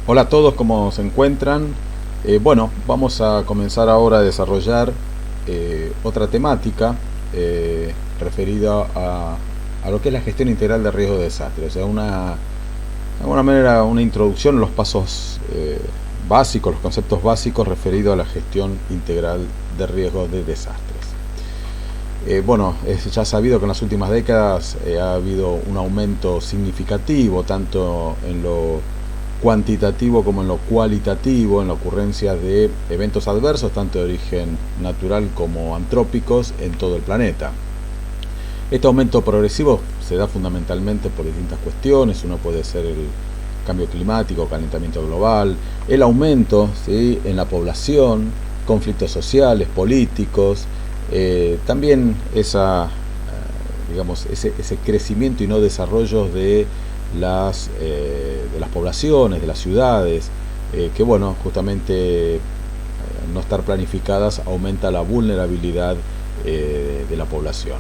Hola a todos, ¿cómo se encuentran? Bueno, vamos a comenzar ahora a desarrollar otra temática referida a lo que es la gestión integral de riesgo de desastre. O sea, de alguna manera una introducción a los pasos básicos, los conceptos básicos referidos a la gestión integral de riesgos de desastres. Bueno, es ya sabido que en las últimas décadas ha habido un aumento significativo, tanto en lo cuantitativo como en lo cualitativo, en la ocurrencia de eventos adversos, tanto de origen natural como antrópicos, en todo el planeta. Este aumento progresivo se da fundamentalmente por distintas cuestiones. Uno puede ser el cambio climático, calentamiento global, el aumento, ¿sí?, en la población, conflictos sociales, políticos, también ese crecimiento y no desarrollo de las poblaciones, de las ciudades, que bueno, justamente no estar planificadas aumenta la vulnerabilidad de la población.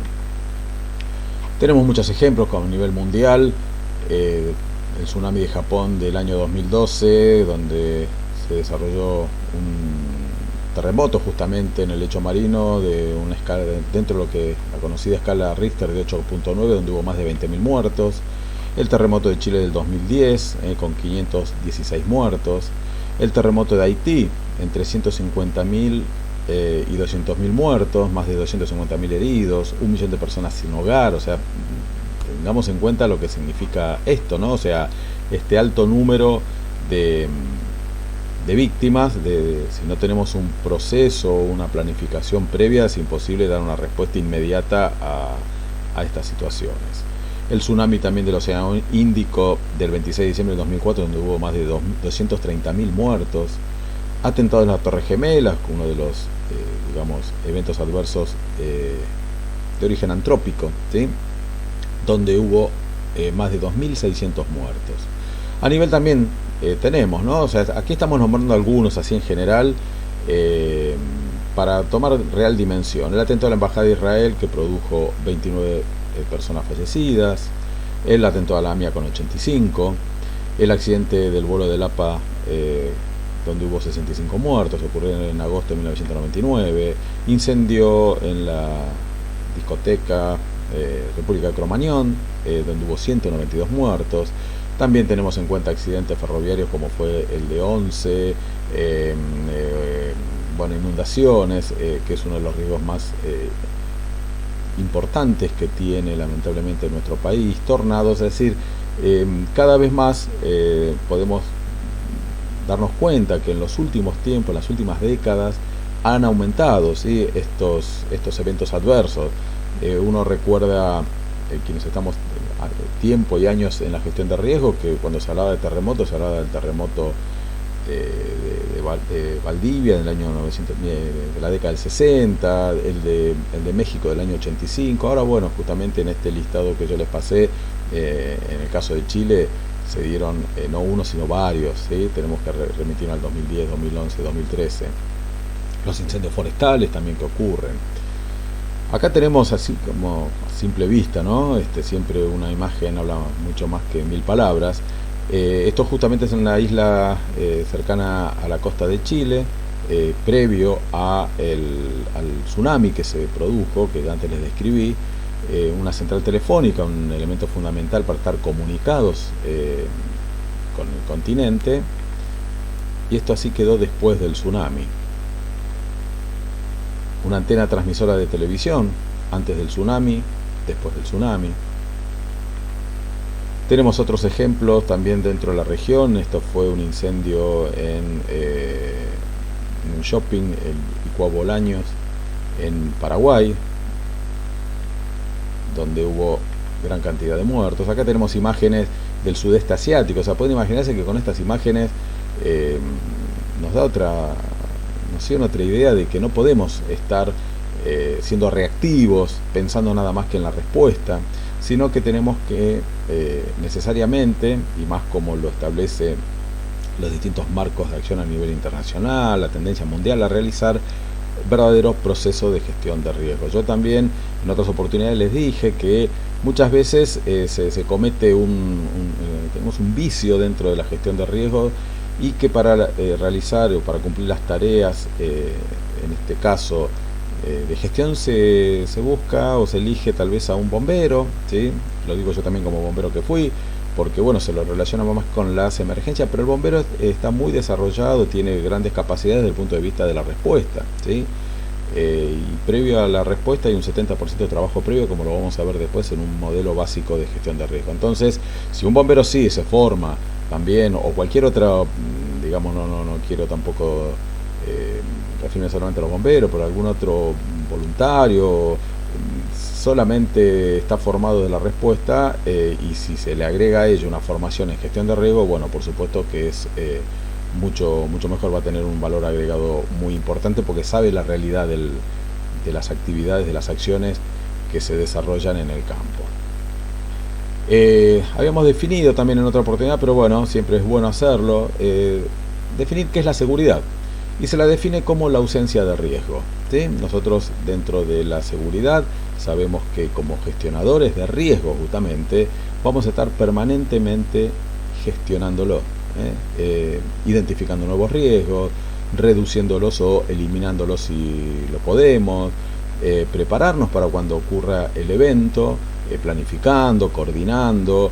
Tenemos muchos ejemplos como a nivel mundial, el tsunami de Japón del año 2012, donde se desarrolló un terremoto justamente en el lecho marino de una escala dentro de lo que la conocida escala Richter de 8.9, donde hubo más de 20.000 muertos. El terremoto de Chile del 2010 con 516 muertos. El terremoto de Haití entre 150.000 y 200.000 muertos, más de 250.000 heridos, 1 millón de personas sin hogar. O sea, tengamos en cuenta lo que significa esto, ¿no? O sea, este alto número de víctimas, si no tenemos un proceso, una planificación previa, es imposible dar una respuesta inmediata a estas situaciones. El tsunami también del Océano Índico del 26 de diciembre de 2004, donde hubo más de 230.000 muertos. Atentados en las Torres Gemelas, uno de los eventos adversos de origen antrópico, ¿sí?, donde hubo más de 2.600 muertos. A nivel también tenemos, ¿no? O sea, aquí estamos nombrando algunos así en general para tomar real dimensión. El atentado a la Embajada de Israel, que produjo 29 personas fallecidas. El atentado a la AMIA con 85. El accidente del vuelo del APA donde hubo 65 muertos, ocurrió en agosto de 1999. Incendio en la discoteca República de Cromañón, donde hubo 192 muertos. También tenemos en cuenta accidentes ferroviarios como fue el de Once, inundaciones, que es uno de los riesgos más importantes que tiene lamentablemente nuestro país, tornados. Es decir, cada vez más podemos darnos cuenta que en los últimos tiempos, en las últimas décadas, han aumentado, ¿sí?, estos eventos adversos. Uno recuerda, quienes estamos tiempo y años en la gestión de riesgo, que cuando se hablaba de terremotos, se hablaba del terremoto de Valdivia del año 900, de la década del 60, el de México del año 85. Ahora, bueno, justamente en este listado que yo les pasé, en el caso de Chile, se dieron no uno sino varios, ¿sí? Tenemos que remitir al 2010, 2011, 2013. Los incendios forestales también que ocurren. Acá tenemos así como a simple vista, ¿no? Siempre una imagen habla mucho más que 1000 palabras. Esto justamente es en la isla cercana a la costa de Chile, previo al tsunami que se produjo, que antes les describí. Una central telefónica, un elemento fundamental para estar comunicados con el continente, y esto así quedó después del tsunami. Una antena transmisora de televisión, antes del tsunami, después del tsunami. Tenemos otros ejemplos también dentro de la región. Esto fue un incendio en un shopping, el Icua Bolaños, en Paraguay, donde hubo gran cantidad de muertos. Acá tenemos imágenes del sudeste asiático. O sea, pueden imaginarse que con estas imágenes nos da otra noción, otra idea de que no podemos estar siendo reactivos, pensando nada más que en la respuesta, sino que tenemos que necesariamente, y más como lo establece los distintos marcos de acción a nivel internacional, la tendencia mundial, a realizar verdaderos procesos de gestión de riesgo. Yo también en otras oportunidades les dije que muchas veces se comete tenemos un vicio dentro de la gestión de riesgo, y que para realizar o para cumplir las tareas, en este caso de gestión, se busca o se elige tal vez a un bombero, ¿sí? Lo digo yo también como bombero que fui, porque bueno, se lo relaciona más con las emergencias, pero el bombero está muy desarrollado, tiene grandes capacidades desde el punto de vista de la respuesta, ¿sí? Y previo a la respuesta hay un 70% de trabajo previo, como lo vamos a ver después en un modelo básico de gestión de riesgo. Entonces, si un bombero sí se forma también, o cualquier otra, digamos, no quiero tampoco referirme solamente a los bomberos, pero algún otro voluntario, solamente está formado de la respuesta, y si se le agrega a ello una formación en gestión de riesgo, bueno, por supuesto que es mucho mejor, va a tener un valor agregado muy importante porque sabe la realidad de las actividades, de las acciones que se desarrollan en el campo. Habíamos definido también en otra oportunidad, pero bueno, siempre es bueno hacerlo, definir qué es la seguridad. Y se la define como la ausencia de riesgo, ¿sí? Nosotros dentro de la seguridad sabemos que como gestionadores de riesgo justamente vamos a estar permanentemente gestionándolo, identificando nuevos riesgos, reduciéndolos o eliminándolos si lo podemos, prepararnos para cuando ocurra el evento, planificando, coordinando,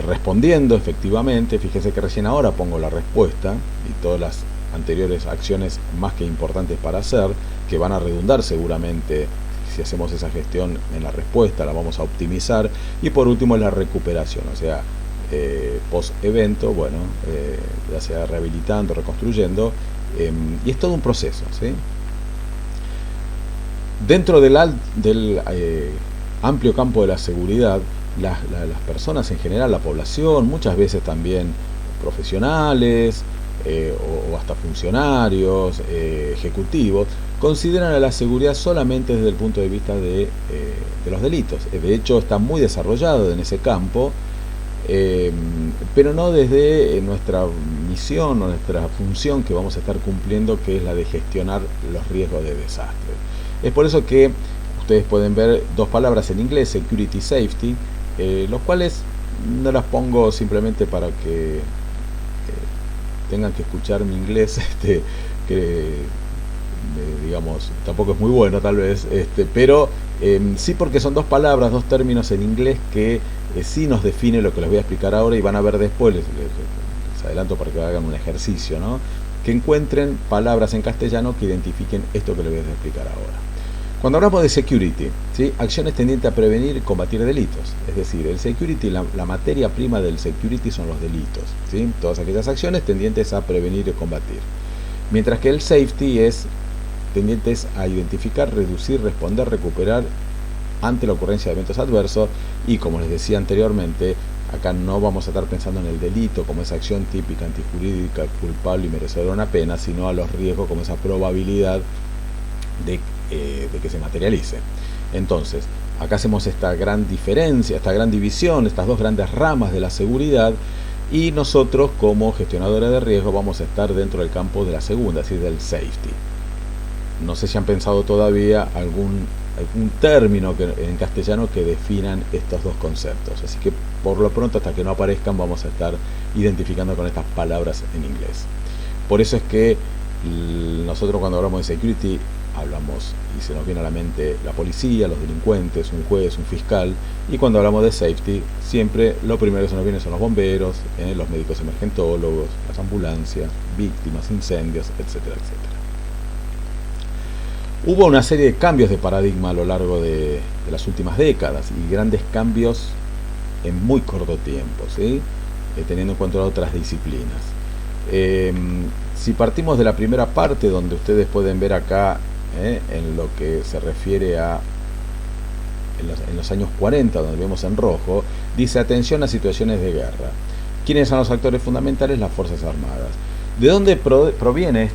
respondiendo efectivamente. Fíjense que recién ahora pongo la respuesta y todas las anteriores acciones más que importantes para hacer, que van a redundar seguramente si hacemos esa gestión en la respuesta, la vamos a optimizar. Y por último la recuperación, o sea, post evento, bueno, ya sea rehabilitando, reconstruyendo, y es todo un proceso, ¿sí? Dentro del amplio campo de la seguridad, las personas en general, la población, muchas veces también profesionales, o hasta funcionarios, ejecutivos, consideran a la seguridad solamente desde el punto de vista de los delitos. De hecho, está muy desarrollado en ese campo, pero no desde nuestra misión o nuestra función que vamos a estar cumpliendo, que es la de gestionar los riesgos de desastre. Es por eso que ustedes pueden ver dos palabras en inglés, security, safety, los cuales no las pongo simplemente para que tengan que escuchar mi inglés, que digamos tampoco es muy bueno tal vez, pero sí, porque son dos palabras, dos términos en inglés que sí nos define lo que les voy a explicar ahora, y van a ver después, les adelanto para que hagan un ejercicio, ¿no? Que encuentren palabras en castellano que identifiquen esto que les voy a explicar ahora. Cuando hablamos de security, ¿sí? Acciones tendientes a prevenir y combatir delitos. Es decir, el security, la materia prima del security son los delitos, ¿sí? Todas aquellas acciones tendientes a prevenir y combatir. Mientras que el safety es tendientes a identificar, reducir, responder, recuperar ante la ocurrencia de eventos adversos. Y como les decía anteriormente, acá no vamos a estar pensando en el delito como esa acción típica, antijurídica, culpable y merecedora de una pena, sino a los riesgos como esa probabilidad de que se materialice. Entonces, acá hacemos esta gran diferencia, esta gran división, estas dos grandes ramas de la seguridad, y nosotros como gestionadores de riesgo vamos a estar dentro del campo de la segunda, es decir, del safety. No sé si han pensado todavía algún término en castellano que definan estos dos conceptos, así que por lo pronto, hasta que no aparezcan, vamos a estar identificando con estas palabras en inglés. Por eso es que nosotros cuando hablamos de security hablamos y se nos viene a la mente la policía, los delincuentes, un juez, un fiscal, y cuando hablamos de safety siempre lo primero que se nos viene son los bomberos, los médicos emergentólogos, las ambulancias, víctimas, incendios, etcétera, etcétera. Hubo una serie de cambios de paradigma a lo largo de las últimas décadas, y grandes cambios en muy corto tiempo, ¿sí? Teniendo en cuenta otras disciplinas. Si partimos de la primera parte, donde ustedes pueden ver acá, en lo que se refiere a en los años 40, donde vemos en rojo, dice atención a situaciones de guerra. ¿Quiénes son los actores fundamentales? Las Fuerzas Armadas. ¿De dónde proviene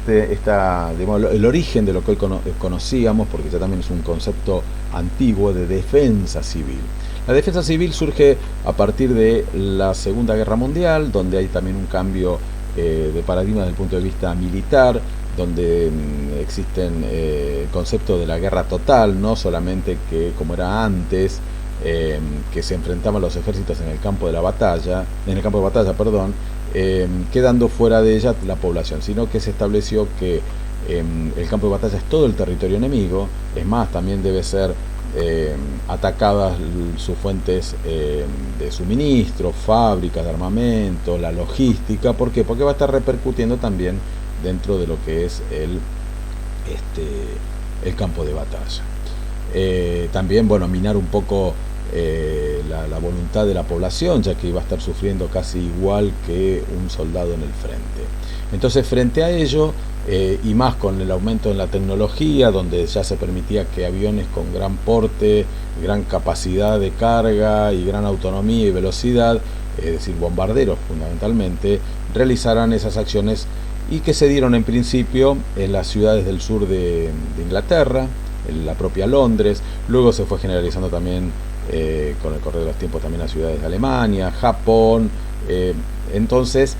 digamos, el origen de lo que hoy conocíamos? Porque ya también es un concepto antiguo de defensa civil. La defensa civil surge a partir de la Segunda Guerra Mundial, donde hay también un cambio de paradigma desde el punto de vista militar, donde existen el concepto de la guerra total, no solamente que como era antes, que se enfrentaban los ejércitos en el campo de batalla, quedando fuera de ella la población, sino que se estableció que el campo de batalla es todo el territorio enemigo. Es más, también debe ser atacadas sus fuentes de suministro, fábricas de armamento, la logística. ¿Por qué? Porque va a estar repercutiendo también dentro de lo que es el campo de batalla. También, bueno, minar un poco la voluntad de la población, ya que iba a estar sufriendo casi igual que un soldado en el frente. Entonces, frente a ello, y más con el aumento en la tecnología, donde ya se permitía que aviones con gran porte, gran capacidad de carga y gran autonomía y velocidad, es decir, bombarderos fundamentalmente, realizaran esas acciones, y que se dieron en principio en las ciudades del sur de Inglaterra, en la propia Londres. Luego se fue generalizando también con el correr de los tiempos también a ciudades de Alemania, Japón. Entonces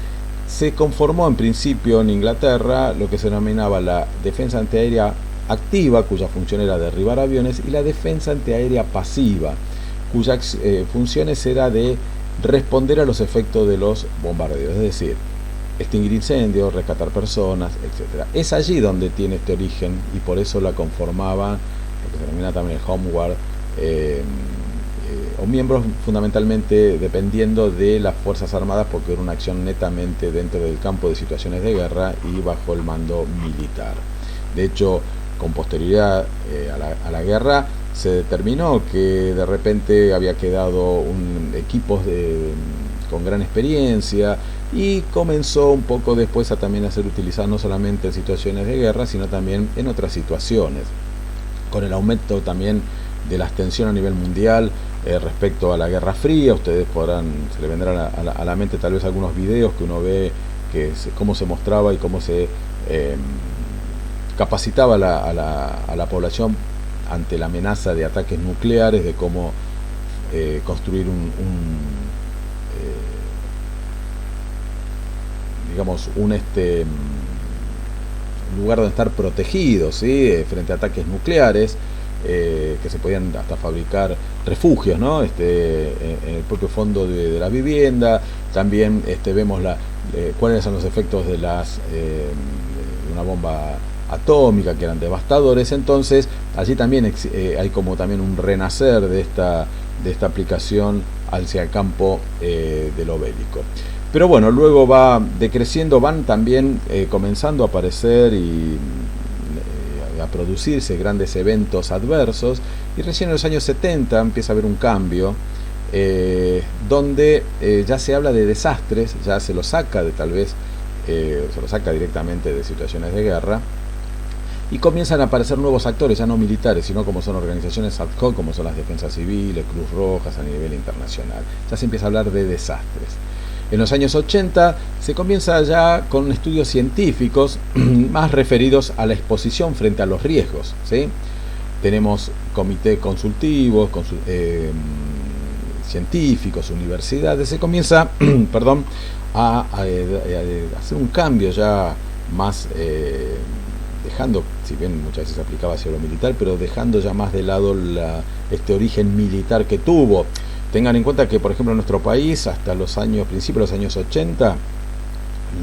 se conformó en principio en Inglaterra lo que se denominaba la defensa antiaérea activa, cuya función era derribar aviones, y la defensa antiaérea pasiva, cuyas funciones era de responder a los efectos de los bombardeos, es decir, extinguir incendios, rescatar personas, etc. Es allí donde tiene este origen, y por eso la conformaba lo que se denomina también el Home Guard, o miembros fundamentalmente dependiendo de las Fuerzas Armadas, porque era una acción netamente dentro del campo de situaciones de guerra y bajo el mando militar. De hecho, con posterioridad a la guerra, se determinó que de repente había quedado equipos con gran experiencia, y comenzó un poco después también a ser utilizado no solamente en situaciones de guerra, sino también en otras situaciones. Con el aumento también de las tensiones a nivel mundial respecto a la Guerra Fría, ustedes se le vendrán a la mente tal vez algunos videos que uno ve, cómo se mostraba y cómo se capacitaba a la población ante la amenaza de ataques nucleares, de cómo construir un lugar donde estar protegidos, ¿sí? Frente a ataques nucleares, que se podían hasta fabricar refugios, ¿no? En el propio fondo de la vivienda. También vemos cuáles son los efectos de una bomba atómica, que eran devastadores. Entonces allí también hay como también un renacer de esta aplicación hacia el campo de lo bélico. Pero bueno, luego va decreciendo, van también comenzando a aparecer y a producirse grandes eventos adversos, y recién en los años 70 empieza a haber un cambio, donde ya se habla de desastres, ya se lo saca se lo saca directamente de situaciones de guerra, y comienzan a aparecer nuevos actores, ya no militares, sino como son organizaciones ad hoc, como son las defensas civiles, Cruz Rojas a nivel internacional. Ya se empieza a hablar de desastres. En los años 80 se comienza ya con estudios científicos más referidos a la exposición frente a los riesgos, ¿sí? Tenemos comités consultivos, científicos, universidades. Se comienza a hacer un cambio ya más, dejando, si bien muchas veces se aplicaba hacia lo militar, pero dejando ya más de lado este origen militar que tuvo. Tengan en cuenta que, por ejemplo, en nuestro país, hasta principios de los años 80,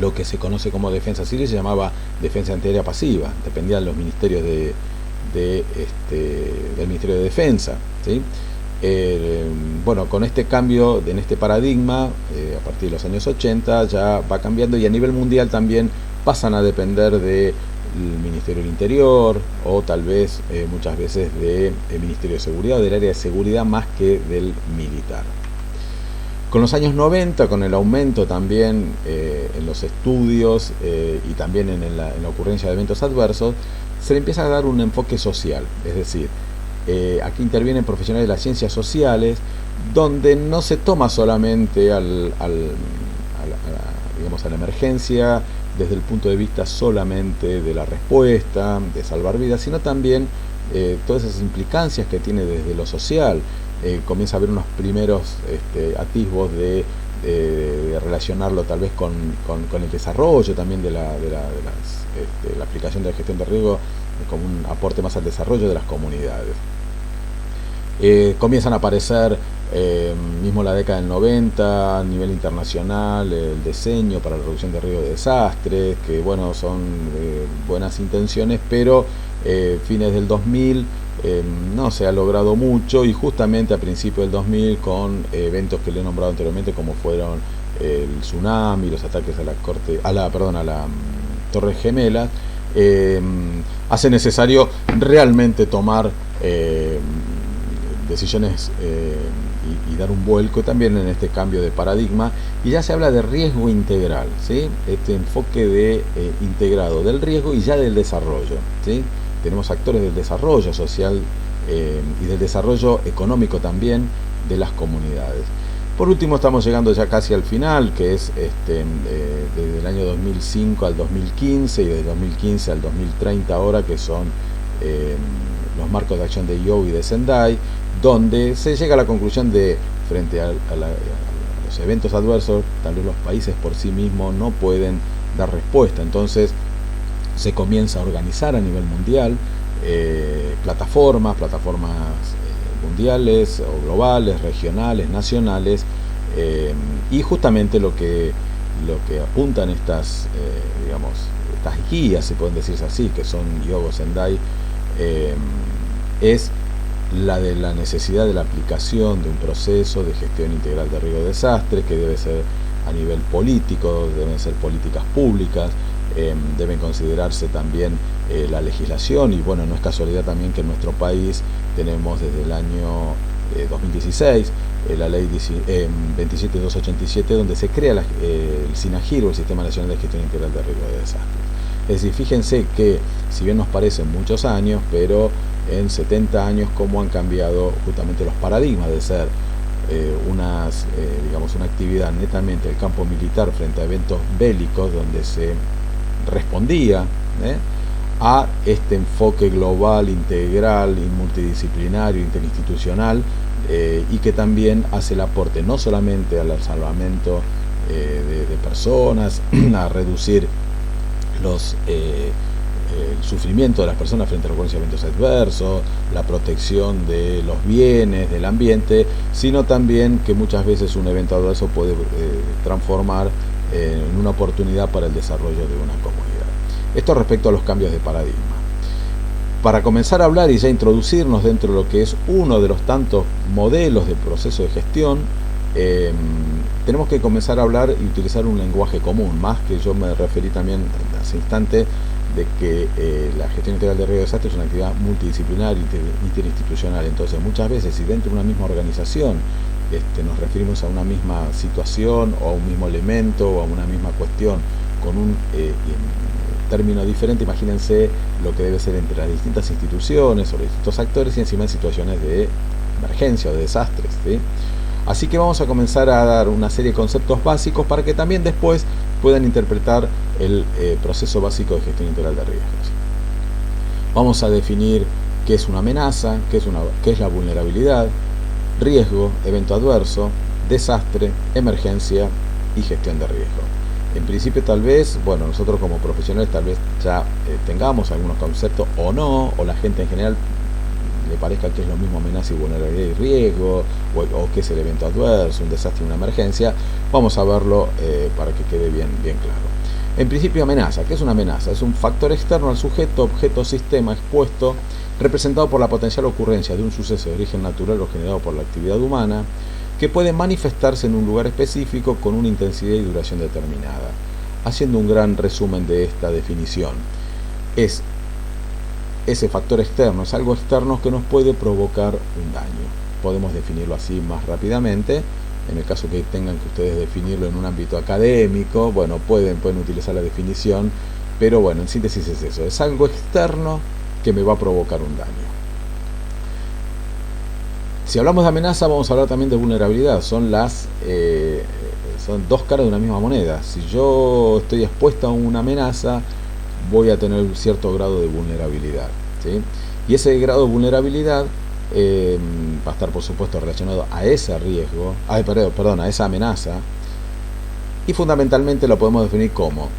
lo que se conoce como defensa civil se llamaba defensa antiaérea pasiva, dependía de los ministerios del Ministerio de Defensa, ¿sí? Bueno, con este cambio en este paradigma, a partir de los años 80 ya va cambiando, y a nivel mundial también pasan a depender del Ministerio del Interior, o tal vez muchas veces del Ministerio de Seguridad, del área de seguridad, más que del militar. Con los años 90, con el aumento también en los estudios y también en la ocurrencia de eventos adversos, se le empieza a dar un enfoque social, es decir, aquí intervienen profesionales de las ciencias sociales, donde no se toma solamente a la emergencia desde el punto de vista solamente de la respuesta, de salvar vidas, sino también todas esas implicancias que tiene desde lo social. Comienza a haber unos primeros atisbos de relacionarlo tal vez con el desarrollo también de la aplicación de la gestión de riesgo, como un aporte más al desarrollo de las comunidades. Comienzan a aparecer, mismo la década del 90, a nivel internacional, el diseño para la reducción de riesgo de desastres, que bueno, son buenas intenciones, pero fines del 2000 no se ha logrado mucho, y justamente a principios del 2000, con eventos que le he nombrado anteriormente, como fueron el tsunami, los ataques a la Torre Gemela, hace necesario realmente tomar decisiones y dar un vuelco también en este cambio de paradigma, y ya se habla de riesgo integral, ¿sí? Este enfoque de integrado del riesgo y ya del desarrollo, ¿sí? Tenemos actores del desarrollo social y del desarrollo económico también de las comunidades. Por último, estamos llegando ya casi al final, que es desde el año 2005 al 2015 y desde 2015 al 2030 ahora, que son los marcos de acción de IO y de Sendai, donde se llega a la conclusión de, frente a los eventos adversos, tal vez los países por sí mismos no pueden dar respuesta. Entonces se comienza a organizar a nivel mundial plataformas mundiales o globales, regionales, nacionales, y justamente lo que apuntan estas guías, se pueden decirse así, que son Hyogo Sendai, es la de la necesidad de la aplicación de un proceso de gestión integral de riesgo de desastres, que debe ser a nivel político, deben ser políticas públicas, deben considerarse también la legislación, y bueno, no es casualidad también que en nuestro país tenemos desde el año 2016 la ley 27287, donde se crea el SINAGIR, o el Sistema Nacional de Gestión Integral de Riesgo de Desastres. Es decir, fíjense que si bien nos parecen muchos años, pero en 70 años cómo han cambiado justamente los paradigmas de ser una actividad netamente del campo militar frente a eventos bélicos, donde se respondía a este enfoque global, integral y multidisciplinario, interinstitucional, y que también hace el aporte no solamente al salvamento de personas, a reducir el sufrimiento de las personas frente a los eventos adversos, la protección de los bienes, del ambiente, sino también que muchas veces un evento adverso puede transformar en una oportunidad para el desarrollo de una comunidad. Esto respecto a los cambios de paradigma. Para comenzar a hablar y ya introducirnos dentro de lo que es uno de los tantos modelos de proceso de gestión, tenemos que comenzar a hablar y utilizar un lenguaje común, más que yo me referí también hace instante de que la gestión integral de riesgo de desastre es una actividad multidisciplinaria, interinstitucional. Entonces muchas veces, si dentro de una misma organización nos referimos a una misma situación o a un mismo elemento o a una misma cuestión con un término diferente, imagínense lo que debe ser entre las distintas instituciones o los distintos actores, y encima en situaciones de emergencia o de desastres, ¿sí? Así que vamos a comenzar a dar una serie de conceptos básicos para que también después puedan interpretar el proceso básico de gestión integral de riesgos. Vamos a definir qué es una amenaza, qué es la vulnerabilidad, riesgo, evento adverso, desastre, emergencia y gestión de riesgo. En principio, tal vez, nosotros como profesionales tal vez ya tengamos algunos conceptos o no, o la gente en general le parezca que es lo mismo amenaza y vulnerabilidad y riesgo, o que es el evento adverso, un desastre y una emergencia. Vamos a verlo para que quede bien claro. En principio, amenaza. ¿Qué es una amenaza? Es un factor externo al sujeto, objeto, sistema expuesto, representado por la potencial ocurrencia de un suceso de origen natural o generado por la actividad humana, que puede manifestarse en un lugar específico con una intensidad y duración determinada. Haciendo un gran resumen de esta definición, es ese factor externo, es algo externo que nos puede provocar un daño. Podemos definirlo así más rápidamente. En el caso que tengan que ustedes definirlo en un ámbito académico, pueden utilizar la definición, pero en síntesis es eso, es algo externo que me va a provocar un daño. Si hablamos de amenaza, vamos a hablar también de vulnerabilidad. Son dos caras de una misma moneda. Si yo estoy expuesta a una amenaza, voy a tener un cierto grado de vulnerabilidad, ¿sí? Y ese grado de vulnerabilidad va a estar, por supuesto, relacionado a ese riesgo, a esa amenaza, y fundamentalmente lo podemos definir como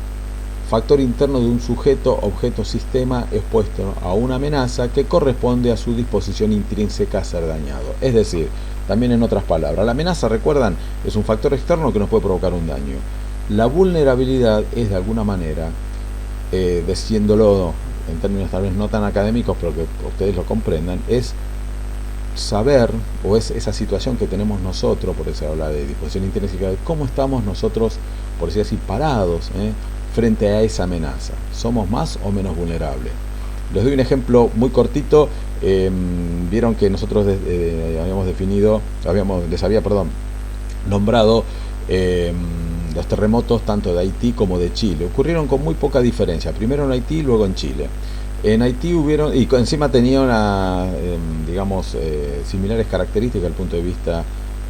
factor interno de un sujeto, objeto, sistema expuesto a una amenaza que corresponde a su disposición intrínseca a ser dañado. Es decir, también en otras palabras, la amenaza, recuerdan, es un factor externo que nos puede provocar un daño. La vulnerabilidad es de alguna manera, diciéndolo en términos tal vez no tan académicos, pero que ustedes lo comprendan, es saber, o es esa situación que tenemos nosotros, por eso habla de disposición intrínseca, de cómo estamos nosotros, por decir así, parados, frente a esa amenaza. ¿Somos más o menos vulnerables? Les doy un ejemplo muy cortito. Vieron que nosotros les había nombrado los terremotos tanto de Haití como de Chile. Ocurrieron con muy poca diferencia, primero en Haití y luego en Chile. En Haití hubieron, y encima tenía similares características desde el punto de vista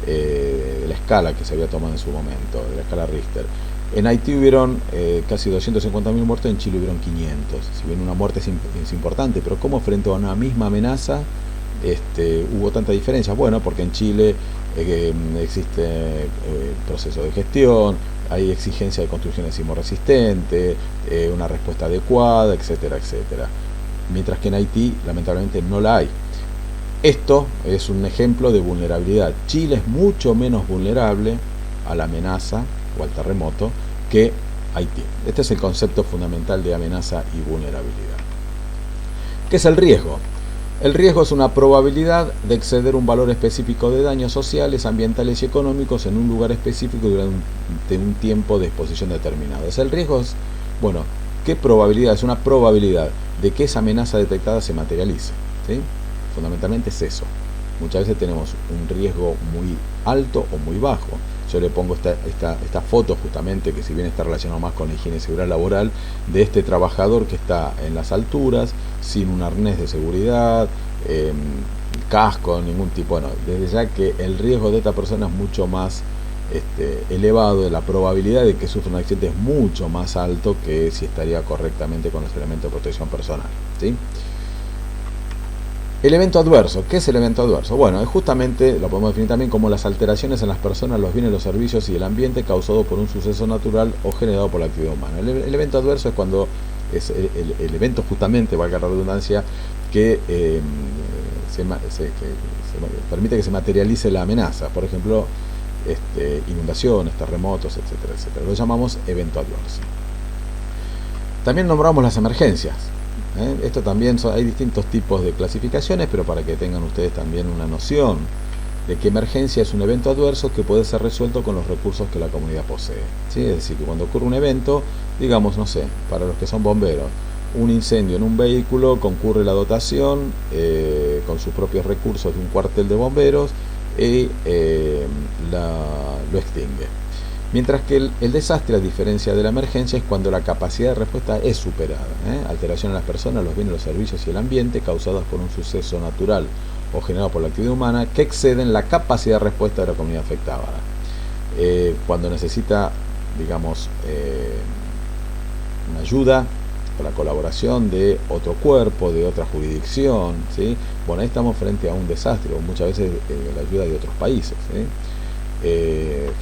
de la escala que se había tomado en su momento, de la escala Richter. En Haití hubieron casi 250.000 muertos, en Chile hubieron 500. Si bien una muerte es importante, pero ¿cómo frente a una misma amenaza hubo tanta diferencia? Bueno, porque en Chile existe proceso de gestión, hay exigencia de construcciones sismorresistentes, una respuesta adecuada, etcétera, etcétera. Mientras que en Haití, lamentablemente, no la hay. Esto es un ejemplo de vulnerabilidad. Chile es mucho menos vulnerable a la amenaza o al terremoto que Haití. Este es el concepto fundamental de amenaza y vulnerabilidad. ¿Qué es el riesgo? El riesgo es una probabilidad de exceder un valor específico de daños sociales, ambientales y económicos en un lugar específico durante un tiempo de exposición determinado. El riesgo es, ¿qué probabilidad? Es una probabilidad de que esa amenaza detectada se materialice, ¿sí? Fundamentalmente es eso. Muchas veces tenemos un riesgo muy alto o muy bajo. Yo le pongo esta foto justamente, que si bien está relacionado más con la higiene y seguridad laboral, de este trabajador que está en las alturas, sin un arnés de seguridad, casco, ningún tipo. Desde ya que el riesgo de esta persona es mucho más elevado, la probabilidad de que sufra un accidente es mucho más alto que si estaría correctamente con los elementos de protección personal, ¿sí? El evento adverso. ¿Qué es el evento adverso? Bueno, es justamente, lo podemos definir también como las alteraciones en las personas, los bienes, los servicios y el ambiente causados por un suceso natural o generado por la actividad humana. El evento adverso es cuando es el evento, justamente, valga la redundancia, que permite que se materialice la amenaza. Por ejemplo, inundaciones, terremotos, etcétera, etcétera. Lo llamamos evento adverso. También nombramos las emergencias. Esto también hay distintos tipos de clasificaciones, pero para que tengan ustedes también una noción de que emergencia es un evento adverso que puede ser resuelto con los recursos que la comunidad posee, ¿sí? Es decir, que cuando ocurre un evento, digamos, no sé, para los que son bomberos, un incendio en un vehículo, concurre la dotación con sus propios recursos de un cuartel de bomberos y lo extingue. Mientras que el desastre, a diferencia de la emergencia, es cuando la capacidad de respuesta es superada. Alteración en las personas, los bienes, los servicios y el ambiente causadas por un suceso natural o generado por la actividad humana que exceden la capacidad de respuesta de la comunidad afectada. Cuando necesita, digamos, una ayuda o la colaboración de otro cuerpo, de otra jurisdicción, ¿sí? Bueno, ahí estamos frente a un desastre, o muchas veces la ayuda de otros países, ¿sí?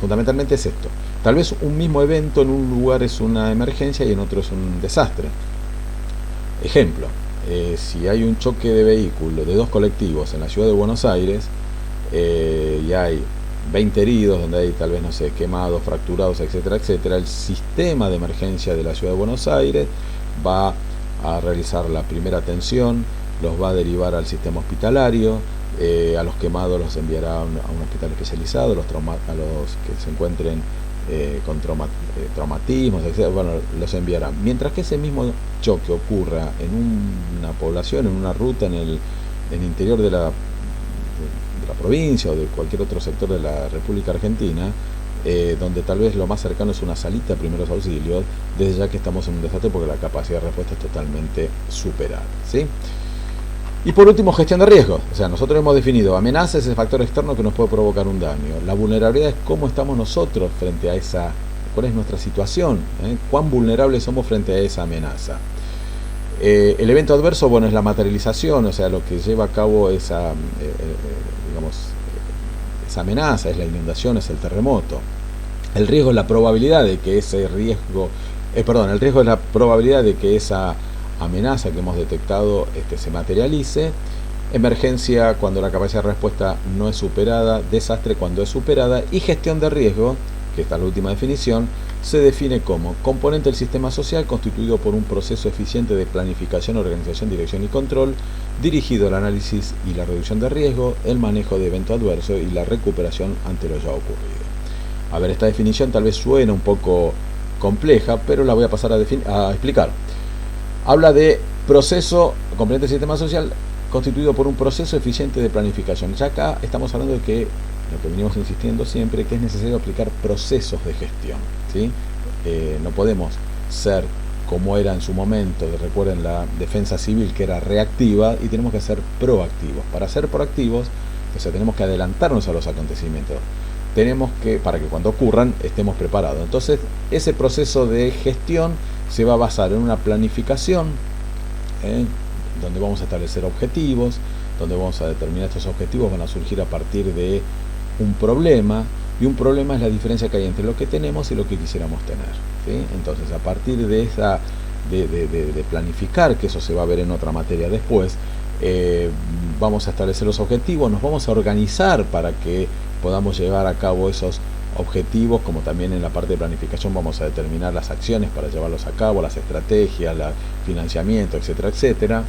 Fundamentalmente es esto. Tal vez un mismo evento en un lugar es una emergencia y en otro es un desastre. Ejemplo, si hay un choque de vehículos de dos colectivos en la ciudad de Buenos Aires y hay 20 heridos, donde hay tal vez, no sé, quemados, fracturados, etcétera, etcétera, el sistema de emergencia de la ciudad de Buenos Aires va a realizar la primera atención, los va a derivar al sistema hospitalario. A los quemados los enviará a un hospital especializado, a los que se encuentren con traumatismos, etc., bueno, los enviará. Mientras que ese mismo choque ocurra en una población, en una ruta, en el interior de la provincia o de cualquier otro sector de la República Argentina, donde tal vez lo más cercano es una salita de primeros auxilios, desde ya que estamos en un desastre porque la capacidad de respuesta es totalmente superada, ¿sí? Y por último, gestión de riesgos. O sea, nosotros hemos definido amenaza es el factor externo que nos puede provocar un daño. La vulnerabilidad es cómo estamos nosotros frente a esa, cuál es nuestra situación, cuán vulnerables somos frente a esa amenaza. El evento adverso, bueno, es la materialización, o sea, lo que lleva a cabo esa amenaza, es la inundación, es el terremoto. El riesgo es la probabilidad de que ese riesgo el riesgo es la probabilidad de que esa amenaza que hemos detectado se materialice. Emergencia cuando la capacidad de respuesta no es superada, desastre cuando es superada, y gestión de riesgo, que esta es la última definición, se define como componente del sistema social constituido por un proceso eficiente de planificación, organización, dirección y control, dirigido al análisis y la reducción de riesgo, el manejo de evento adverso y la recuperación ante lo ya ocurrido. A ver, esta definición tal vez suena un poco compleja, pero la voy a pasar a explicar. Habla de proceso componente del sistema social constituido por un proceso eficiente de planificación. Ya acá estamos hablando de que, lo que venimos insistiendo siempre, que es necesario aplicar procesos de gestión, ¿sí? No podemos ser como era en su momento, recuerden la defensa civil, que era reactiva, y tenemos que ser proactivos. Para ser proactivos, o sea, tenemos que adelantarnos a los acontecimientos. Tenemos que, para que cuando ocurran, estemos preparados. Entonces, ese proceso de gestión se va a basar en una planificación, donde vamos a establecer objetivos, donde vamos a determinar estos objetivos, van a surgir a partir de un problema, y un problema es la diferencia que hay entre lo que tenemos y lo que quisiéramos tener, ¿sí? Entonces, a partir de esa de planificar, que eso se va a ver en otra materia después, vamos a establecer los objetivos, nos vamos a organizar para que podamos llevar a cabo esos objetivos, como también en la parte de planificación vamos a determinar las acciones para llevarlos a cabo, las estrategias, el financiamiento, etcétera, etcétera.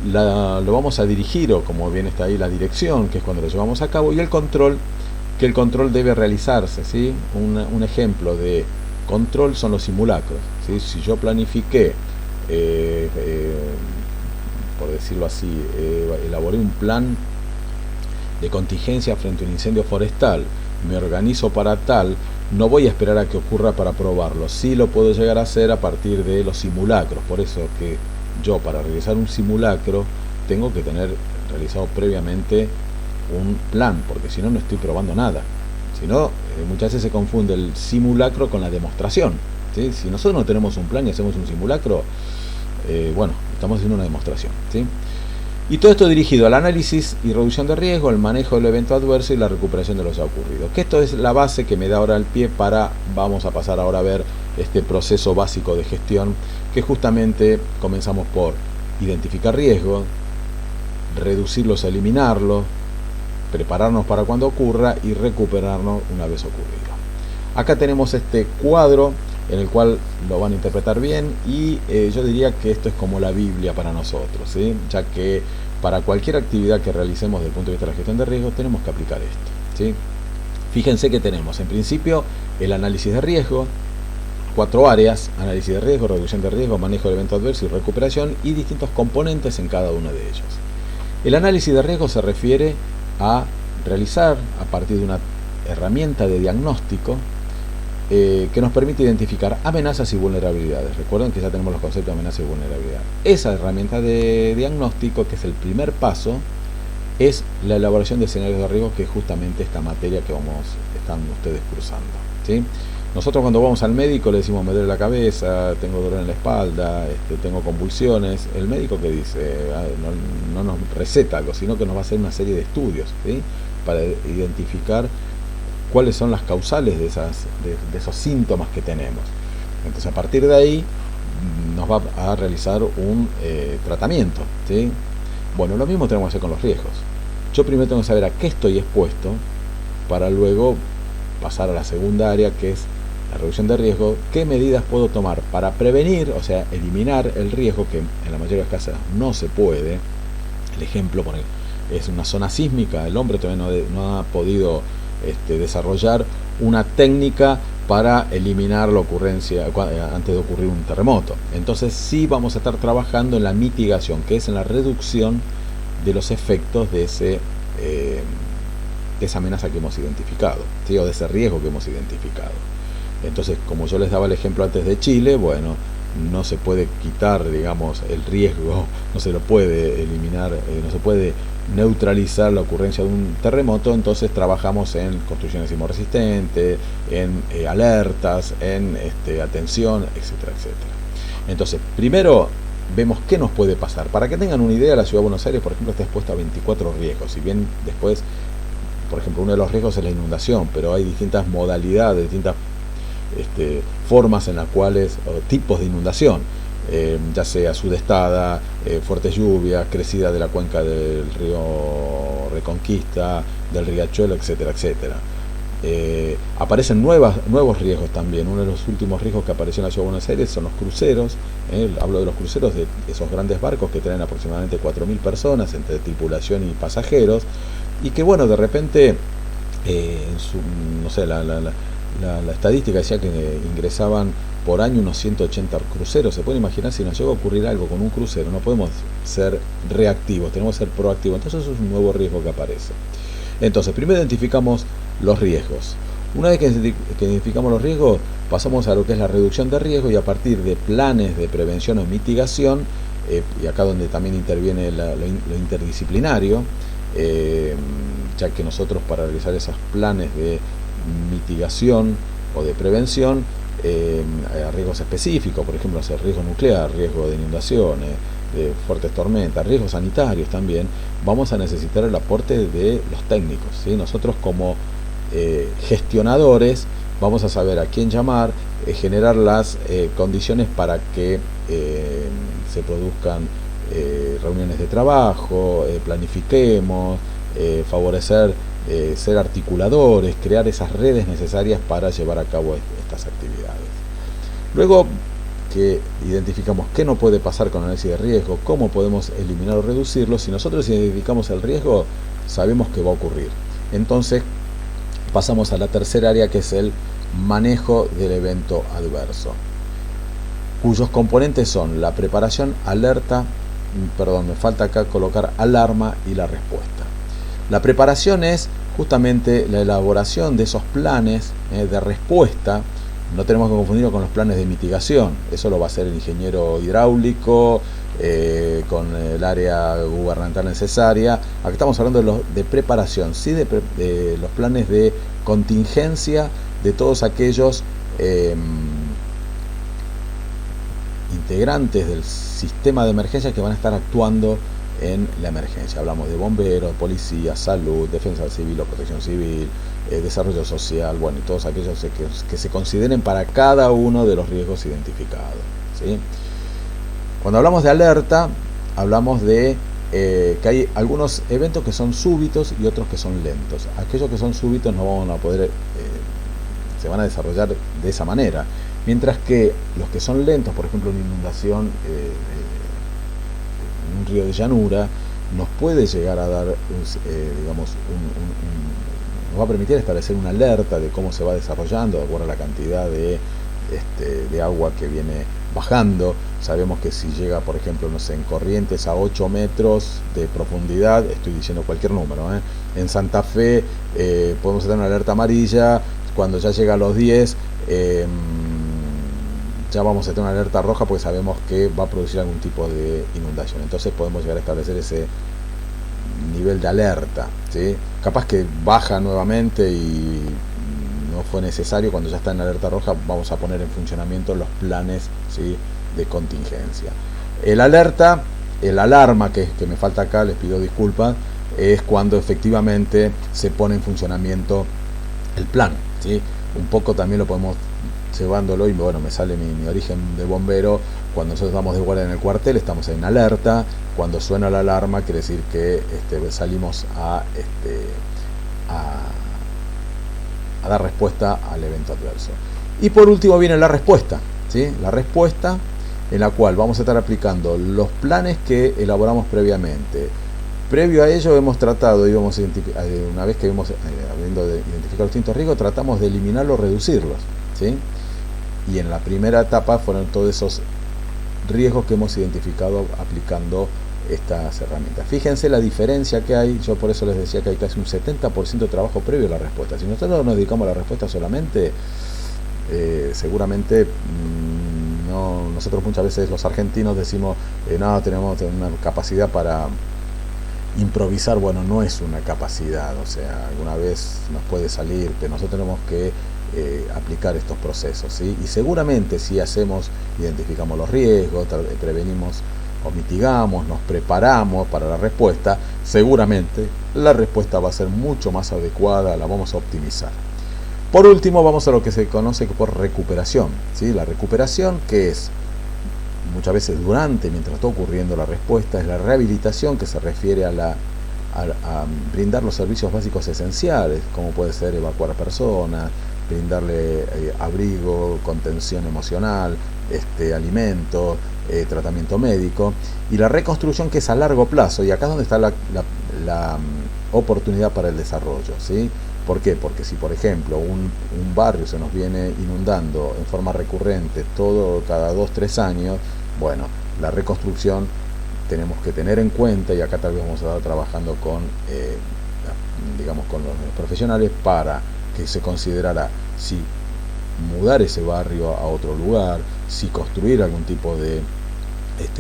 Lo vamos a dirigir, o como bien está ahí, la dirección, que es cuando lo llevamos a cabo, y el control, que el control debe realizarse, ¿sí? Un ejemplo de control son los simulacros, ¿sí? Si yo planifiqué, por decirlo así, elaboré un plan de contingencia frente a un incendio forestal, me organizo para tal, no voy a esperar a que ocurra para probarlo. Sí lo puedo llegar a hacer a partir de los simulacros. Por eso que yo, para realizar un simulacro, tengo que tener realizado previamente un plan, porque si no, no estoy probando nada. Si no, muchas veces se confunde el simulacro con la demostración, ¿sí? Si nosotros no tenemos un plan y hacemos un simulacro, bueno, estamos haciendo una demostración, ¿sí? Y todo esto dirigido al análisis y reducción de riesgo, el manejo del evento adverso y la recuperación de lo ya ocurrido. Que esto es la base que me da ahora el pie para, vamos a pasar ahora a ver este proceso básico de gestión, que justamente comenzamos por identificar riesgos, reducirlos, eliminarlos, prepararnos para cuando ocurra y recuperarnos una vez ocurrido. Acá tenemos este cuadro en el cual lo van a interpretar bien, y yo diría que esto es como la Biblia para nosotros, ¿sí? Ya que para cualquier actividad que realicemos desde el punto de vista de la gestión de riesgos tenemos que aplicar esto, ¿sí? Fíjense que tenemos en principio el análisis de riesgo, 4 áreas: análisis de riesgo, reducción de riesgo, manejo del evento adverso y recuperación, y distintos componentes en cada uno de ellos. El análisis de riesgo se refiere a realizar, a partir de una herramienta de diagnóstico, que nos permite identificar amenazas y vulnerabilidades. Recuerden que ya tenemos los conceptos de amenaza y vulnerabilidad. Esa herramienta de diagnóstico, que es el primer paso, es la elaboración de escenarios de riesgo, que es justamente esta materia que están ustedes cursando, ¿sí? Nosotros cuando vamos al médico le decimos: me duele la cabeza, tengo dolor en la espalda, tengo convulsiones. El médico, que dice, no nos receta algo, sino que nos va a hacer una serie de estudios, ¿sí? Para identificar cuáles son las causales de esos síntomas que tenemos. Entonces, a partir de ahí nos va a realizar un tratamiento, ¿sí? Bueno, lo mismo tenemos que hacer con los riesgos. Yo primero tengo que saber a qué estoy expuesto, para luego pasar a la segunda área, que es la reducción de riesgo. ¿Qué medidas puedo tomar para prevenir, o sea, eliminar el riesgo, que en la mayoría de los casos no se puede? El ejemplo es una zona sísmica. El hombre todavía no ha podido desarrollar una técnica para eliminar la ocurrencia antes de ocurrir un terremoto. Entonces sí vamos a estar trabajando en la mitigación, que es en la reducción de los efectos de esa amenaza que hemos identificado, ¿sí? O de ese riesgo que hemos identificado. Entonces, como yo les daba el ejemplo antes de Chile, bueno, no se puede quitar, digamos, el riesgo, no se lo puede eliminar, no se puede neutralizar la ocurrencia de un terremoto. Entonces trabajamos en construcciones sismorresistentes, en alertas, en atención, etcétera, etcétera. Entonces, primero vemos qué nos puede pasar. Para que tengan una idea, la Ciudad de Buenos Aires, por ejemplo, está expuesta a 24 riesgos. Si bien después, por ejemplo, uno de los riesgos es la inundación, pero hay distintas modalidades, distintas formas en las cuales, o tipos de inundación, ya sea sudestada, fuertes lluvias, crecida de la cuenca del río Reconquista, del riachuelo, etcétera, etcétera. Aparecen nuevos riesgos también. Uno de los últimos riesgos que apareció en la Ciudad de Buenos Aires son los cruceros. Hablo de los cruceros, de esos grandes barcos que traen aproximadamente 4.000 personas entre tripulación y pasajeros, y que bueno, de repente, no sé, la estadística decía que ingresaban por año unos 180 cruceros. Se puede imaginar si nos llega a ocurrir algo con un crucero. No podemos ser reactivos, tenemos que ser proactivos. Entonces eso es un nuevo riesgo que aparece. Entonces, primero identificamos los riesgos. Una vez que identificamos los riesgos, pasamos a lo que es la reducción de riesgo, y a partir de planes de prevención o mitigación, y acá donde también interviene lo interdisciplinario, ya que nosotros, para realizar esos planes de mitigación o de prevención, a riesgos específicos, por ejemplo, riesgo nuclear, riesgo de inundaciones, de fuertes tormentas, riesgos sanitarios también, vamos a necesitar el aporte de los técnicos, ¿sí? Nosotros como gestionadores vamos a saber a quién llamar, generar las condiciones para que se produzcan reuniones de trabajo, planifiquemos, favorecer, ser articuladores, crear esas redes necesarias para llevar a cabo estas actividades. Luego que identificamos qué no puede pasar con el análisis de riesgo, cómo podemos eliminar o reducirlo, si nosotros identificamos el riesgo, sabemos que va a ocurrir. Entonces pasamos a la tercera área, que es el manejo del evento adverso, cuyos componentes son la preparación, alerta, me falta acá colocar alarma y la respuesta. La preparación es justamente la elaboración de esos planes de respuesta. No tenemos que confundirlo con los planes de mitigación. Eso lo va a hacer el ingeniero hidráulico, con el área gubernamental necesaria. Aquí estamos hablando de preparación, ¿sí? de los planes de contingencia de todos aquellos integrantes del sistema de emergencia que van a estar actuando en la emergencia. Hablamos de bomberos, policía, salud, defensa civil o protección civil, desarrollo social, bueno, y todos aquellos que se consideren para cada uno de los riesgos identificados, ¿sí? Cuando hablamos de alerta, hablamos de que hay algunos eventos que son súbitos y otros que son lentos. Aquellos que son súbitos no van a poder, se van a desarrollar de esa manera, mientras que los que son lentos, por ejemplo una inundación en un río de llanura, nos puede llegar a dar, digamos, nos va a permitir establecer una alerta de cómo se va desarrollando de acuerdo a la cantidad de agua que viene bajando. Sabemos que si llega, por ejemplo, no sé, en Corrientes a 8 metros de profundidad, estoy diciendo cualquier número, en Santa Fe podemos tener una alerta amarilla. Cuando ya llega a los 10, ya vamos a tener una alerta roja, porque sabemos que va a producir algún tipo de inundación. Entonces podemos llegar a establecer ese nivel de alerta, ¿sí? Capaz que baja nuevamente y no fue necesario. Cuando ya está en alerta roja, vamos a poner en funcionamiento los planes, ¿sí?, de contingencia. El alarma, que me falta acá, les pido disculpas, es cuando efectivamente se pone en funcionamiento el plan, ¿sí? Un poco también lo podemos llevándolo, y bueno, me sale mi origen de bombero. Cuando nosotros estamos de guardia en el cuartel, estamos en alerta. Cuando suena la alarma, quiere decir que salimos a dar respuesta al evento adverso. Y por último viene la respuesta, ¿sí? La respuesta, en la cual vamos a estar aplicando los planes que elaboramos previamente. Previo a ello hemos tratado, una vez que hemos habiendo identificado los distintos riesgos, tratamos de eliminarlos, reducirlos, ¿sí? Y en la primera etapa fueron todos esos riesgos que hemos identificado aplicando estas herramientas. Fíjense la diferencia que hay. Yo por eso les decía que hay casi un 70% de trabajo previo a la respuesta. Si nosotros nos dedicamos a la respuesta solamente, seguramente no. Nosotros muchas veces los argentinos decimos, no, tenemos una capacidad para improvisar. Bueno, no es una capacidad, o sea, alguna vez nos puede salir, pero nosotros tenemos que aplicar estos procesos, ¿sí? Y seguramente si identificamos los riesgos, prevenimos o mitigamos, nos preparamos para la respuesta, seguramente la respuesta va a ser mucho más adecuada, la vamos a optimizar. Por último, vamos a lo que se conoce por recuperación, ¿sí? La recuperación, que es muchas veces durante, mientras está ocurriendo la respuesta, es la rehabilitación, que se refiere a brindar los servicios básicos esenciales, como puede ser evacuar personas, brindarle abrigo, contención emocional, alimento, tratamiento médico, y la reconstrucción, que es a largo plazo, y acá es donde está la oportunidad para el desarrollo, ¿sí? ¿Por qué? Porque si, por ejemplo, un barrio se nos viene inundando en forma recurrente cada 2-3 años, bueno, la reconstrucción tenemos que tener en cuenta, y acá tal vez vamos a estar trabajando con, digamos, con los profesionales, para que se considerara si mudar ese barrio a otro lugar, si construir algún tipo de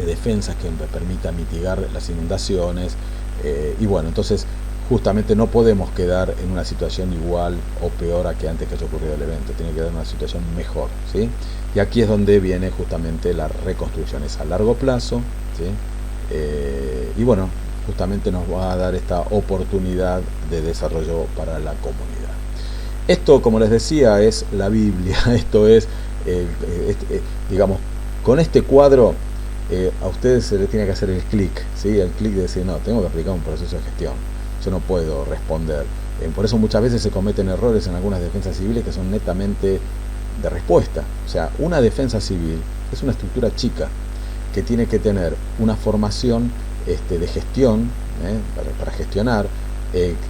defensas que permita mitigar las inundaciones, y bueno, entonces justamente no podemos quedar en una situación igual o peor a que antes que haya ocurrido el evento, tiene que quedar en una situación mejor, ¿sí? Y aquí es donde viene justamente la reconstrucción, es a largo plazo, ¿sí? Y bueno, justamente nos va a dar esta oportunidad de desarrollo para la comunidad. Esto, como les decía, es la Biblia, esto es, digamos, con este cuadro a ustedes se les tiene que hacer el clic, ¿sí? El clic de decir, no, tengo que aplicar un proceso de gestión, yo no puedo responder. Por eso muchas veces se cometen errores en algunas defensas civiles que son netamente de respuesta. O sea, una defensa civil es una estructura chica que tiene que tener una formación de gestión, para gestionar,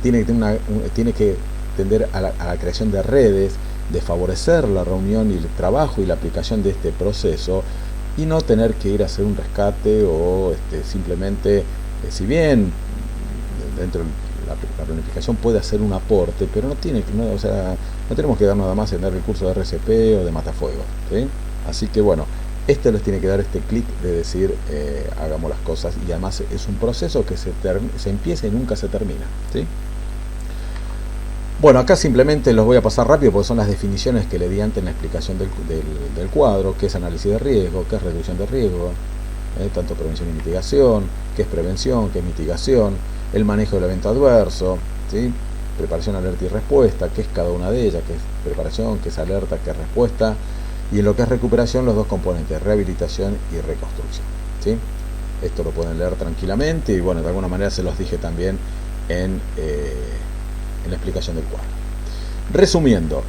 tiene que tender a la creación de redes, de favorecer la reunión y el trabajo y la aplicación de este proceso, y no tener que ir a hacer un rescate o simplemente, si bien dentro de la planificación puede hacer un aporte, pero no tenemos que dar nada más en dar el curso de RCP o de matafuego, ¿sí? Así que bueno, les tiene que dar este clic de decir, hagamos las cosas, y además es un proceso que se empieza y nunca se termina, ¿sí? Bueno, acá simplemente los voy a pasar rápido porque son las definiciones que le di antes en la explicación del cuadro, qué es análisis de riesgo, qué es reducción de riesgo, tanto prevención y mitigación, qué es prevención, qué es mitigación, el manejo del evento adverso, ¿sí? Preparación, alerta y respuesta, qué es cada una de ellas, qué es preparación, qué es alerta, qué es respuesta, y en lo que es recuperación, los dos componentes, rehabilitación y reconstrucción, ¿sí? Esto lo pueden leer tranquilamente, y bueno, de alguna manera se los dije también en la explicación del cuadro. Resumiendo,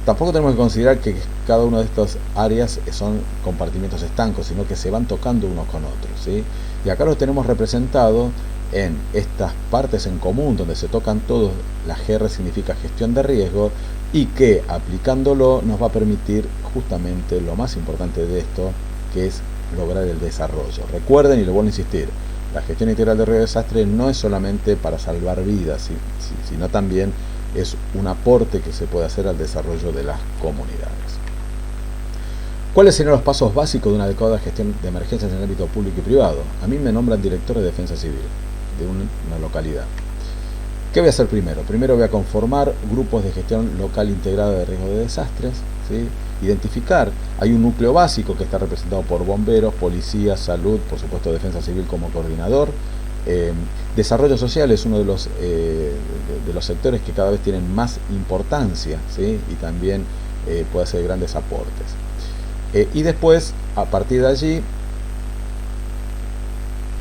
tampoco tenemos que considerar que cada una de estas áreas son compartimientos estancos, sino que se van tocando unos con otros, ¿sí? Y acá los tenemos representados en estas partes en común, donde se tocan todos. La GR significa gestión de riesgo, y que aplicándolo nos va a permitir justamente lo más importante de esto, que es lograr el desarrollo. Recuerden, y lo vuelvo a insistir, la gestión integral de riesgo de desastre no es solamente para salvar vidas, sino también es un aporte que se puede hacer al desarrollo de las comunidades. ¿Cuáles serían los pasos básicos de una adecuada gestión de emergencias en el ámbito público y privado? A mí me nombran director de defensa civil de una localidad. ¿Qué voy a hacer primero? Primero voy a conformar grupos de gestión local integrada de riesgo de desastres, ¿sí? Identificar, hay un núcleo básico que está representado por bomberos, policía, salud, por supuesto defensa civil como coordinador. Desarrollo social es uno de los sectores que cada vez tienen más importancia, ¿sí? Y también puede hacer grandes aportes. Y después, a partir de allí,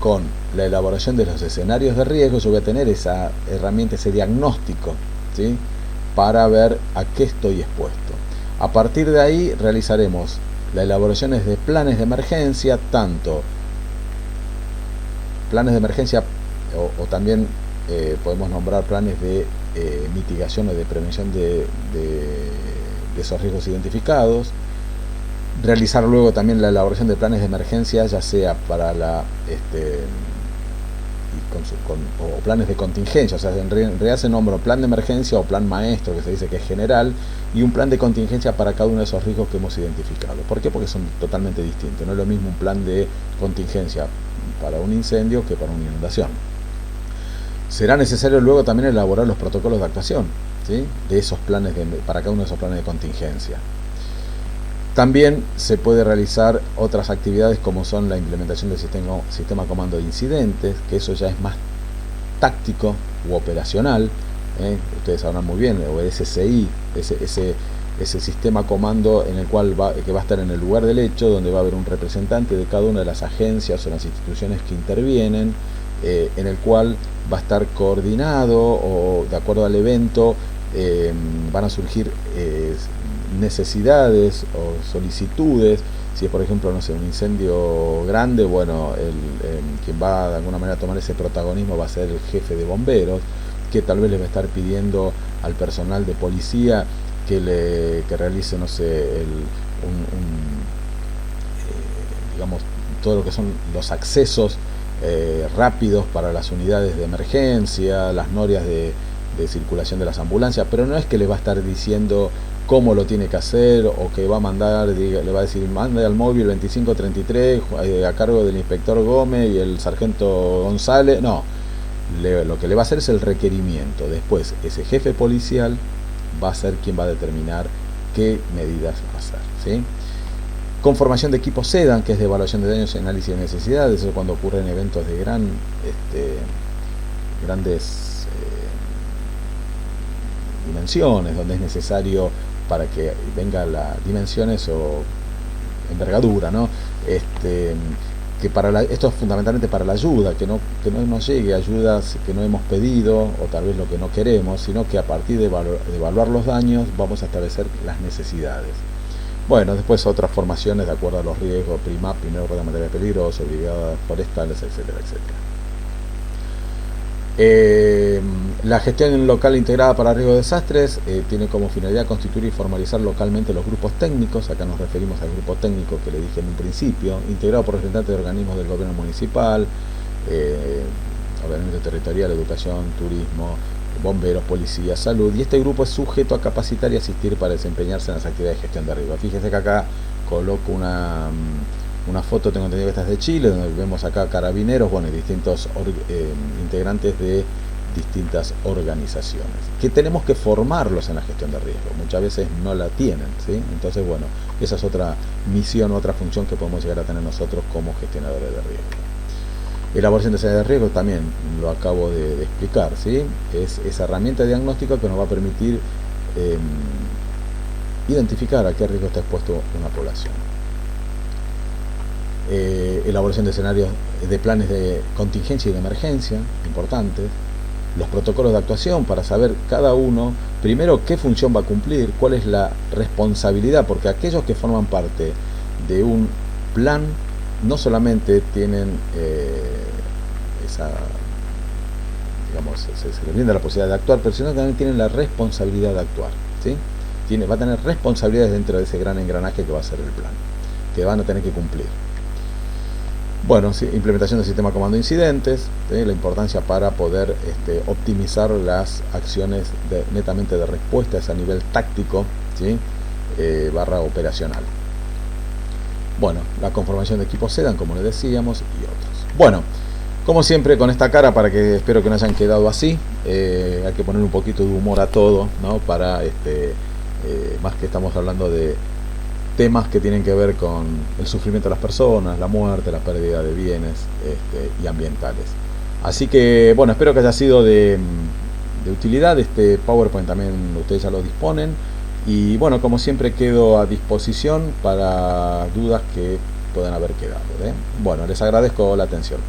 con la elaboración de los escenarios de riesgo, yo voy a tener esa herramienta, ese diagnóstico, ¿sí? Para ver a qué estoy expuesto. A partir de ahí realizaremos las elaboraciones de planes de emergencia, tanto planes de emergencia o también podemos nombrar planes de mitigación o de prevención de esos riesgos identificados. Realizar luego también la elaboración de planes de emergencia, ya sea para o planes de contingencia, o sea, en realidad se nombra plan de emergencia o plan maestro, que se dice que es general, y un plan de contingencia para cada uno de esos riesgos que hemos identificado. ¿Por qué? Porque son totalmente distintos. No es lo mismo un plan de contingencia para un incendio que para una inundación. Será necesario luego también elaborar los protocolos de actuación, ¿sí? De esos planes para cada uno de esos planes de contingencia. También se puede realizar otras actividades como son la implementación del sistema comando de incidentes, que eso ya es más táctico u operacional, Ustedes sabrán muy bien, o el SSI, ese sistema comando en el cual que va a estar en el lugar del hecho, donde va a haber un representante de cada una de las agencias o las instituciones que intervienen, en el cual va a estar coordinado, o de acuerdo al evento van a surgir necesidades o solicitudes. Si es, por ejemplo, no sé, un incendio grande, bueno, quien va de alguna manera a tomar ese protagonismo va a ser el jefe de bomberos, que tal vez le va a estar pidiendo al personal de policía que realice, no sé, digamos, todo lo que son los accesos rápidos para las unidades de emergencia, las norias de circulación de las ambulancias, pero no es que le va a estar diciendo cómo lo tiene que hacer, o que va a mandar, le va a decir, mande al móvil 2533 a cargo del inspector Gómez y el sargento González. No, lo que le va a hacer es el requerimiento. Después ese jefe policial va a ser quien va a determinar qué medidas hacer, ¿sí? Conformación de equipos SEDAN, que es de evaluación de daños y análisis de necesidades. Eso es cuando ocurren eventos de grandes dimensiones, donde es necesario, para que venga las dimensiones o envergadura, ¿no? Que esto es fundamentalmente para la ayuda, que no nos llegue ayudas que no hemos pedido, o tal vez lo que no queremos, sino que a partir de evaluar los daños vamos a establecer las necesidades. Bueno, después otras formaciones de acuerdo a los riesgos, PRIMAP, primer orden de materiales peligrosos, brigadas forestales, etcétera, etcétera. La gestión local integrada para riesgos de desastres tiene como finalidad constituir y formalizar localmente los grupos técnicos. Acá nos referimos al grupo técnico que le dije en un principio, integrado por representantes de organismos del gobierno municipal, obviamente territorial, educación, turismo, bomberos, policía, salud, y este grupo es sujeto a capacitar y asistir para desempeñarse en las actividades de gestión de riesgos. Fíjense que acá coloco una foto, tengo entendido que esta es de Chile, donde vemos acá carabineros, bueno, y distintos integrantes de distintas organizaciones, que tenemos que formarlos en la gestión de riesgo. Muchas veces no la tienen, ¿sí? Entonces, bueno, esa es otra misión, otra función que podemos llegar a tener nosotros como gestionadores de riesgo. Elaboración de escenarios de riesgo también lo acabo de explicar, ¿sí? Es esa herramienta de diagnóstico que nos va a permitir identificar a qué riesgo está expuesto una población. Elaboración de escenarios de planes de contingencia y de emergencia, importantes. Los protocolos de actuación para saber cada uno, primero, qué función va a cumplir, cuál es la responsabilidad, porque aquellos que forman parte de un plan no solamente tienen digamos, se les brinda la posibilidad de actuar, pero sino también tienen la responsabilidad de actuar, ¿sí? Va a tener responsabilidades dentro de ese gran engranaje que va a ser el plan, que van a tener que cumplir. Bueno, sí, implementación del sistema comando de incidentes, ¿sí? La importancia para poder optimizar las acciones netamente de respuesta, es a nivel táctico, ¿sí? Barra operacional. Bueno, la conformación de equipos SEDAN, como les decíamos, y otros. Bueno, como siempre, con esta cara, para que espero que no hayan quedado así, hay que poner un poquito de humor a todo, ¿no? Para más que estamos hablando de temas que tienen que ver con el sufrimiento de las personas, la muerte, la pérdida de bienes y ambientales. Así que, bueno, espero que haya sido de utilidad. Este PowerPoint también ustedes ya lo disponen. Y bueno, como siempre, quedo a disposición para dudas que puedan haber quedado, ¿eh? Bueno, les agradezco la atención.